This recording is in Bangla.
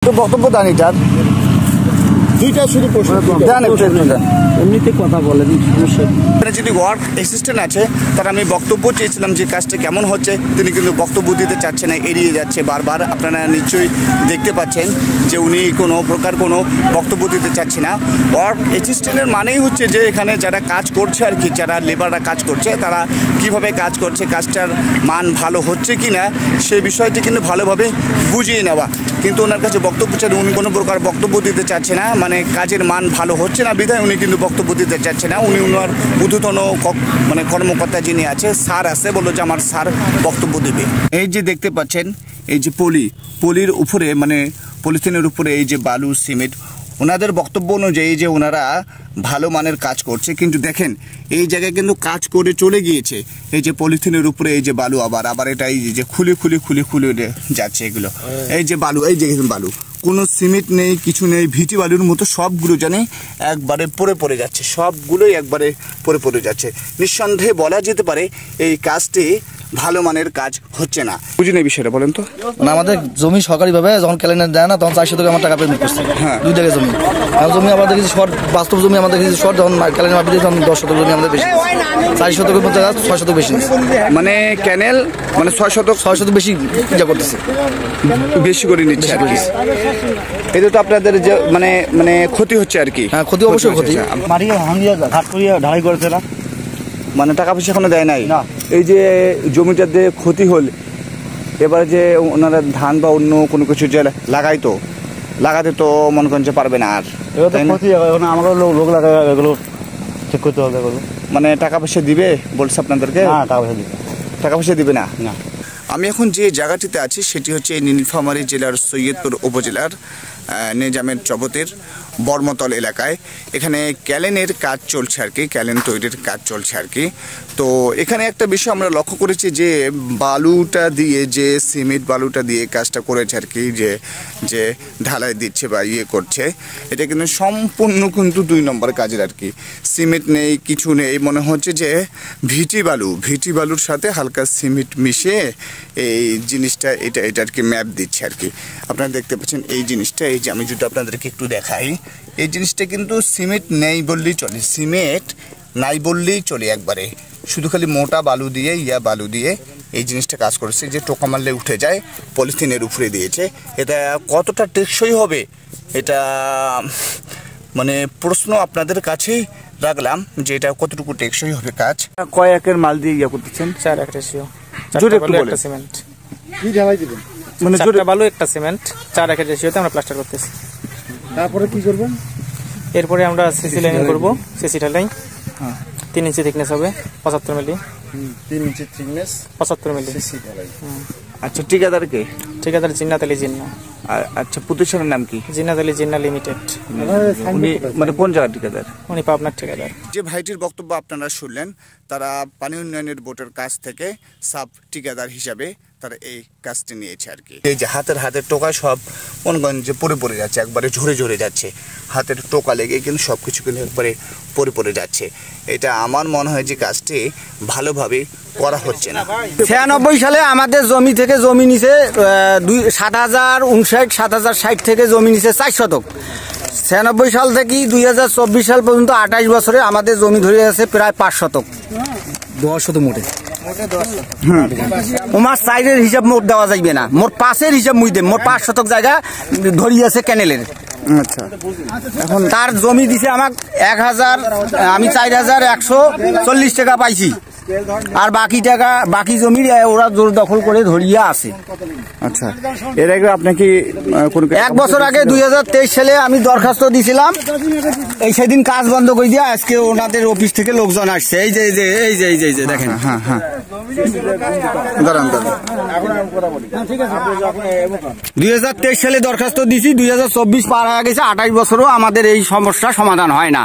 বক্তব্য দেন এটার দুইটা শুধু প্রশ্ন দেন এমনিতে কথা বলেন সমস্যা। যিনি ওয়ার্ক অ্যাসিস্ট্যান্ট আছে তার আমি বক্তব্য চেয়েছিলাম যে কাজটা কেমন হচ্ছে, তিনি কিন্তু বক্তব্য দিতে চাচ্ছে না, এড়িয়ে যাচ্ছে বারবার। আপনারা নিশ্চয়ই দেখতে পাচ্ছেন যে উনি কোনো প্রকার কোনো বক্তব্য দিতে চাচ্ছে না। ওয়ার্ক অ্যাসিস্ট্যান্টের মানেই হচ্ছে যে এখানে যারা কাজ করছে আর কি, যারা লেবাররা কাজ করছে তারা কিভাবে কাজ করছে, কাজটার মান ভালো হচ্ছে কি না সেই বিষয়টি কিন্তু ভালোভাবে বুঝিয়ে নেওয়া। কিন্তু ওনার কাছে বক্তব্য চাই, উনি কোনো প্রকার বক্তব্য দিতে চাচ্ছে না, মানে কাজের মান ভালো হচ্ছে না বিধায় উনি কিন্তু বক্তব্য দিতে চাচ্ছে না। উনি ওনার ঊর্ধ্বতন মানে কর্মকর্তা যিনি আছে স্যার আছে, বললো যে আমার স্যার বক্তব্য দেবে। এই যে দেখতে পাচ্ছেন এই যে পলির উপরে মানে পলিথিনের উপরে এই যে বালু সিমেন্ট, ওনাদের বক্তব্য অনুযায়ী যে ওনারা ভালো মানের কাজ করছে, কিন্তু দেখেন এই জায়গায় কিন্তু কাজ করে চলে গিয়েছে এই যে পলিথিনের উপরে এই যে বালু আবার এটা এই যে খুলে যাচ্ছে এগুলো। এই যে বালু, এই যে বালু, কোনো সিমেন্ট নেই, কিছু নেই, ভিটি বালুর মতো সবগুলো জানি একবারে পড়ে যাচ্ছে, সবগুলোই একবারে পড়ে যাচ্ছে। নিঃসন্দেহে বলা যেতে পারে এই কাজটি ভালো মানের কাজ হচ্ছে না। বুঝুন এই বিষয়টা বলেন তো। মানে আমাদের জমি সরকারিভাবে যখন ক্যালেন্ডার দেয় না তখন 400 টাকা আমার টাকা পেমেন্ট করছে। হ্যাঁ, 2 জায়গায় জমি। আর জমি আমাদের কিছু শর্ট, বাস্তব জমি আমাদের কিছু শর্ট, যখন ক্যালেন্ডার মাপি দিয়ে তখন 10 শতক জমি আমাদের বেশি, 4 শতকের মধ্যে 6 শতক বেশি। মানে ক্যানেল মানে 6 শতক বেশি যা করতেছে, বেশি করে নিচ্ছে আর কি। এটা তো আপনাদের যে মানে ক্ষতি হচ্ছে আর কি। হ্যাঁ, ক্ষতি অবশ্যই ক্ষতি। মাটি ভাঙিয়ে ঘাট করিয়া ঢালাই করেছে না, মানে টাকা পয়সা এখনো দেয় নাই। এই যে জমিটাতে ক্ষতি হল, এবার যে ওনারা ধান বা অন্য কোনো কিছু যে লাগাতে তো মনে করেন যে পারবে না আর। এবার তো ক্ষতি, এখন আমাকে লোক লাগায় এগুলো ঠিক করতে হবে। এগুলো মানে টাকা পয়সা দিবে বলছে আপনাদেরকে? না, টাকা পয়সা দিবে না। আমি এখন যে জায়গাটিতে আছি সেটি হচ্ছে নীলফামারী জেলার সৈয়দপুর উপজেলার নিজামের চবতের বর্মতল এলাকায়। এখানে ক্যালেনের কাজ চলছে আর কি, ক্যালেন তৈরির কাজ চলছে আর কি। তো এখানে একটা বিষয় আমরা লক্ষ্য করেছি যে বালুটা দিয়ে, যে সিমেন্ট বালুটা দিয়ে কাজটা করেছে আর কি, যে ঢালাই দিচ্ছে বা করছে, এটা কিন্তু সম্পূর্ণ কিন্তু 2 নম্বর কাজের আর কি। সিমেন্ট নেই, কিছু নেই, মনে হচ্ছে যে ভিটি বালুর সাথে হালকা সিমেন্ট মিশিয়ে এই জিনিসটা এটা আর কি ম্যাপ দিচ্ছে আর কি। আপনারা দেখতে পাচ্ছেন এই জিনিসটা, এই যে আমি যদি আপনাদেরকে একটু দেখাই, এই জিনিসটা কিন্তু সিমেন্ট নেই বললেই চলে, সিমেন্ট নাই বললেই চলে, একবারে শুধু খালি মোটা বালু দিয়ে এই জিনিসটা কাজ করেছে। যে টোকা মারলে উঠে যায়, পলিথিনের উপরে দিয়েছে। এটা কতটা টেকসই হবে এটা মানে প্রশ্ন আপনাদের কাছেই রাখলাম যে এটা কতটুকু টেকসই হবে কাজ। কয় একের মাল দিয়ে করতেছেন? 4 এক রেশিও, একটা সিমেন্ট কি ঢালাই দিবেন? মানে 4টা বালু একটা সিমেন্ট 4 একের রেশিওতে আমরা প্লাস্টার করতেছি। তারপরে কি করবেন? এরপরে আমরা সিসি লাইন করব, সিসি ঢালাই। 3 ইঞ্চি থিকনেস হবে, 75 মিলি। 3 ইঞ্চি থিকনেস, 75 মিলি সিসি ঢালাই। আচ্ছা, ঠিকাদার কে? ঠিকাদার জিন্নাত আলী জিন্না। আচ্ছা, প্রতিষ্ঠানের নাম কি? জিন্নাত আলী জিন্না লিমিটেড। উনি মানে কোন জায়গার ঠিকাদার? উনি পাবনার ঠিকাদার। যে ভাইটির বক্তব্য আপনারা শুনলেন, তারা পানি উন্নয়নের বোর্ডের কাছ থেকে সাব ঠিকাদার হিসাবে তারা এই কাজটি নিয়েছে আর কি। এই যে হাতের টোকা সব মনে করেন যে পড়ে যাচ্ছে, একবারে ঝরে যাচ্ছে, হাতের টোকা লেগে কিন্তু সব কিছু কিন্তু একবারে পড়ে যাচ্ছে। এটা আমার মনে হয় যে কাজটি ভালোভাবে করা হচ্ছে না। 96 সালে আমাদের জমি থেকে জমি নিছে 7060 থেকে জমি নিছে 4 শতক। 96 সাল থেকে 2024 সাল পর্যন্ত 28 বছরে আমাদের জমি ধরে আছে প্রায় 5 শতক, 10 শতক মোটে। আমার সাইডের হিসাব মোট দেওয়া যাইবে না, মোট পাশের হিসাব মুই দেব। মোট 5 শতক জায়গা ধরিয়ে আছে ক্যানেলের। আচ্ছা, এখন তার জমি দিছে আমাকে 1000, আমি 4140 টাকা পাইছি। আর বাকি জমি ওরা জোর দখল করে ধরিয়া আছে। আচ্ছা, এর আগে আপনাকে 1 বছর আগে 2023 সালে আমি দরখাস্ত দিয়েছিলাম, এই সেদিন কাজ বন্ধ করে দিয়ে আজকে ওনাদের অফিস থেকে লোকজন আসছে। এই যে দেখেন। হ্যাঁ, দাঁড়ান। 2023 সালে দরখাস্ত দিছি, 2024 পার হয়ে গেছে, 28 বছরও আমাদের এই সমস্যা সমাধান হয় না।